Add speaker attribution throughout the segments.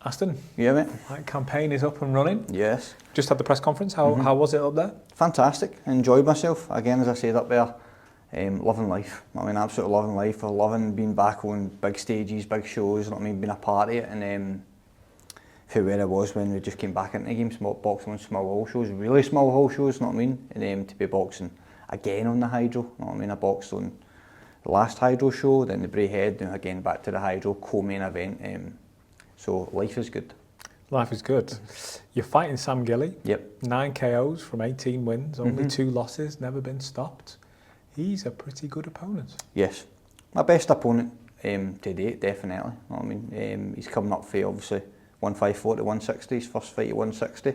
Speaker 1: Aston,
Speaker 2: Yeah, mate.
Speaker 1: that campaign is up and running.
Speaker 2: Yes.
Speaker 1: Just had the press conference. How was it up there?
Speaker 2: Fantastic. Enjoyed myself. Again, as I said up there, loving life. I mean, absolutely loving life. I loving being back on big stages, big shows, you know what I mean, being a part of it. And for where I was when we just came back into the game, boxing on small hall shows, really small hall shows, you know what I mean? And to be boxing again on the Hydro, you know what I mean? I boxed on the last Hydro show, then the Bray Head, and again back to the Hydro, co-main event. So life is good.
Speaker 1: Life is good. You're fighting Sam Gilly.
Speaker 2: Yep.
Speaker 1: 9 KOs from 18 wins, only 2 losses, never been stopped. He's a pretty good opponent.
Speaker 2: Yes. My best opponent to date, definitely. You know what I mean? He's coming up for obviously 154 to 160, his first fight at 160.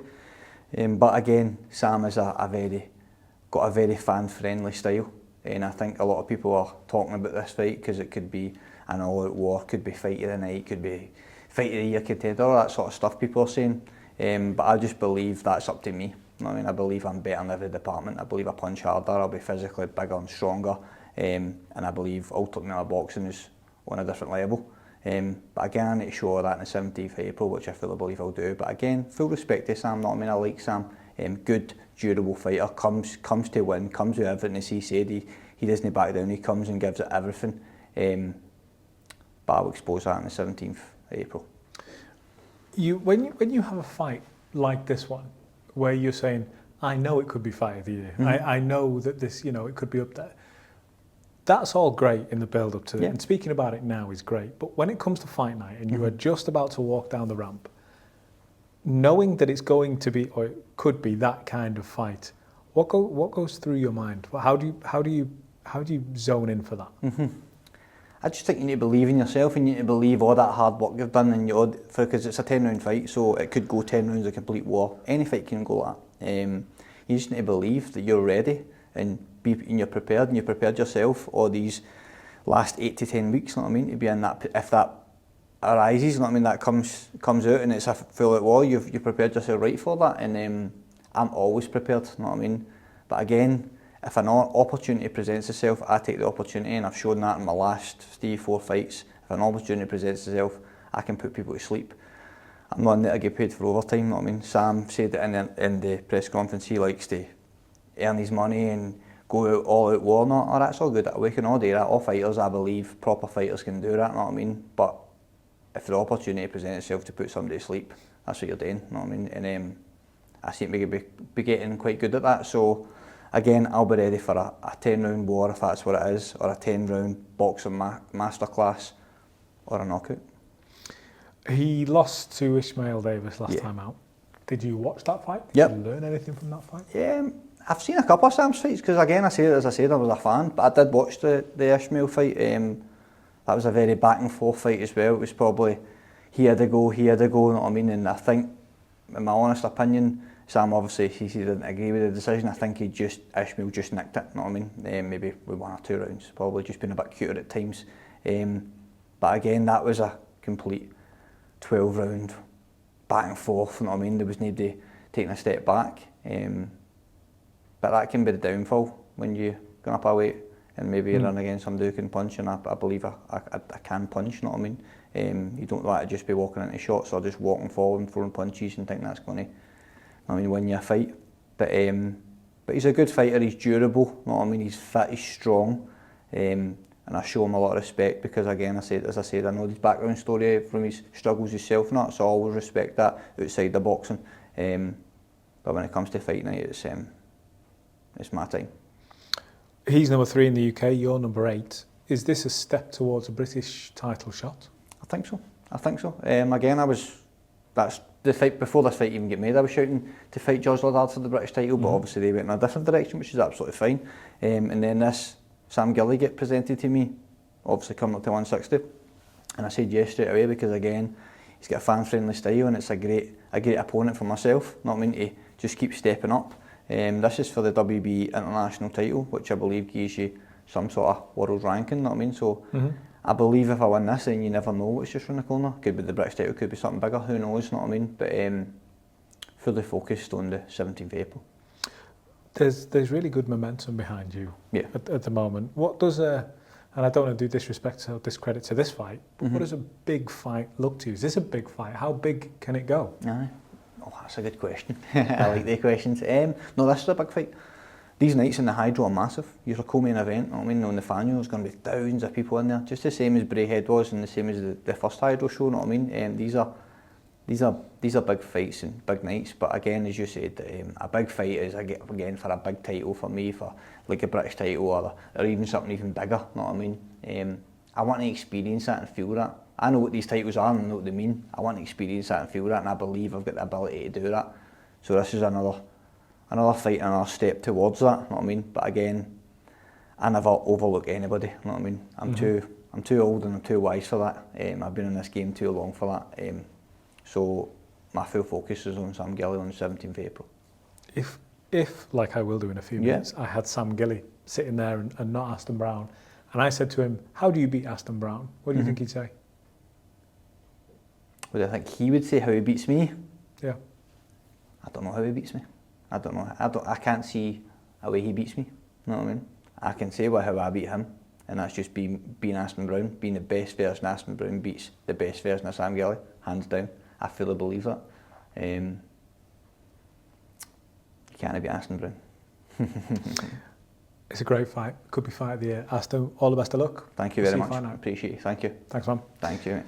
Speaker 2: But again, Sam is got a very fan-friendly style. And I think a lot of people are talking about this fight because it could be an all-out war, could be fight of the night, could be fight of the year contender, all that sort of stuff people are saying. But I just believe that's up to me. You know what I mean? I believe I'm better in every department. I believe I punch harder, I'll be physically bigger and stronger. And I believe ultimately boxing is on a different level. But again, I need to show that on the 17th of April, which I fully believe I'll do. But again, full respect to Sam, you know what I mean? I like Sam. Good, durable fighter, comes to win, comes with everything, as he said. He doesn't back down, he comes and gives it everything. But I'll expose that on the 17th of April.
Speaker 1: When you have a fight like this one, where you're saying, I know it could be fight of the year, I know that this, it could be up there. That's all great in the build-up to it, and speaking about it now is great. But when it comes to fight night and you are just about to walk down the ramp, knowing that it's going to be, or it could be, that kind of fight, what goes through your mind? How do you zone in for that?
Speaker 2: I just think you need to believe in yourself, and you need to believe all that hard work you've done, and because it's a 10-round fight, so it could go 10 rounds, a complete war. Any fight can go like that. You just need to believe that you're ready and you're prepared, and you've prepared yourself all these last 8 to 10 weeks. You know what I mean? To be in that, if that arises, you know what I mean, that comes out and it's a full-out war, you've prepared yourself right for that. And I'm always prepared. You know what I mean? But again, if an opportunity presents itself, I take the opportunity, and I've shown that in my last 3-4 fights. If an opportunity presents itself, I can put people to sleep. I'm not in there to get paid for overtime, you know what I mean? Sam said it in the press conference, he likes to earn his money and go out all out war. No, that's all good. We can all do that. All fighters, I believe, proper fighters can do that, you know what I mean? But if the opportunity presents itself to put somebody to sleep, that's what you're doing, you know what I mean? And I seem to be getting quite good at that. So again, I'll be ready for a 10-round war if that's what it is, or a 10-round boxing masterclass, or a knockout.
Speaker 1: He lost to Ishmael Davis last time out. Did you watch that fight?
Speaker 2: Yep.
Speaker 1: Did you learn anything from that fight?
Speaker 2: Yeah, I've seen a couple of Sam's fights, because again, as I said, I was a fan, but I did watch the Ishmael fight. That was a very back and forth fight as well. It was probably he had to go, you know what I mean? And I think, in my honest opinion, Sam obviously he didn't agree with the decision. I think Ishmael just nicked it, you know what I mean? Maybe with 1 or 2 rounds, probably just been a bit cuter at times. But again, that was a complete 12-round back and forth, you know what I mean? There was nobody taking a step back. But that can be the downfall when you're going up a weight and maybe you're running against somebody who can punch, and I believe I can punch, you know what I mean? You don't want to just be walking into shots or just walking forward and throwing punches and think that's going to win you a fight. But he's a good fighter, he's durable, you know what I mean? He's fit, he's strong, and I show him a lot of respect because, again, as I said, I know his background story from his struggles himself and that, so I always respect that outside the boxing. But when it comes to fight night, it's my time.
Speaker 1: He's number 3 in the UK, you're number 8. Is this a step towards a British title shot?
Speaker 2: I think so. Again, that's the fight, before this fight even get made, I was shouting to fight George Laudard for the British title, but obviously they went in a different direction, which is absolutely fine. And then this Sam Gilly get presented to me, obviously coming up to 160, and I said yes straight away because, again, he's got a fan-friendly style and it's a great opponent for myself, not mean to just keep stepping up. This is for the WB international title, which I believe gives you some sort of world ranking, you know what I mean? So I believe if I win this, then you never know what's just around the corner. Could be the British title, could be something bigger, who knows, you know what I mean? But fully focused on the 17th of April.
Speaker 1: There's really good momentum behind you at the moment. What does a And I don't want to do disrespect or discredit to this fight, but what does a big fight look to you? Is this a big fight? How big can it go?
Speaker 2: Aye. Oh, that's a good question. I like the questions. No, this is a big fight. These nights in the Hydro are massive. You're a co-main event, you know what I mean? On the Faneuil, there's going to be thousands of people in there, just the same as Braehead was and the same as the first Hydro show, you know what I mean? These are big fights and big nights, but again, as you said, a big fight is again for a big title for me, for like a British title or even something even bigger, you know what I mean? I want to experience that and feel that. I know what these titles are and I know what they mean. I want to experience that and feel that, and I believe I've got the ability to do that. So this is another fight and another step towards that, you know what I mean? But again, I never overlook anybody, you know what I mean? I'm too old and I'm too wise for that. I've been in this game too long for that. So my full focus is on Sam Gilly on the 17th of April.
Speaker 1: If, like I will do in a few minutes, I had Sam Gilly sitting there and not Aston Brown, and I said to him, how do you beat Aston Brown? What do you think he'd say?
Speaker 2: What do I think he would say, how he beats me?
Speaker 1: Yeah.
Speaker 2: I don't know how he beats me. I don't know. I can't see a way he beats me. You know what I mean? I can say how I beat him, and that's just being Aston Brown, being the best version of Aston Brown beats the best version of Sam Gilly, hands down. I fully believe that. You can't beat Aston Brown.
Speaker 1: It's a great fight. Could be fight of the year. Aston, all the best of luck.
Speaker 2: Thank you very much. Appreciate it. Thank you.
Speaker 1: Thanks, man.
Speaker 2: Thank you, mate.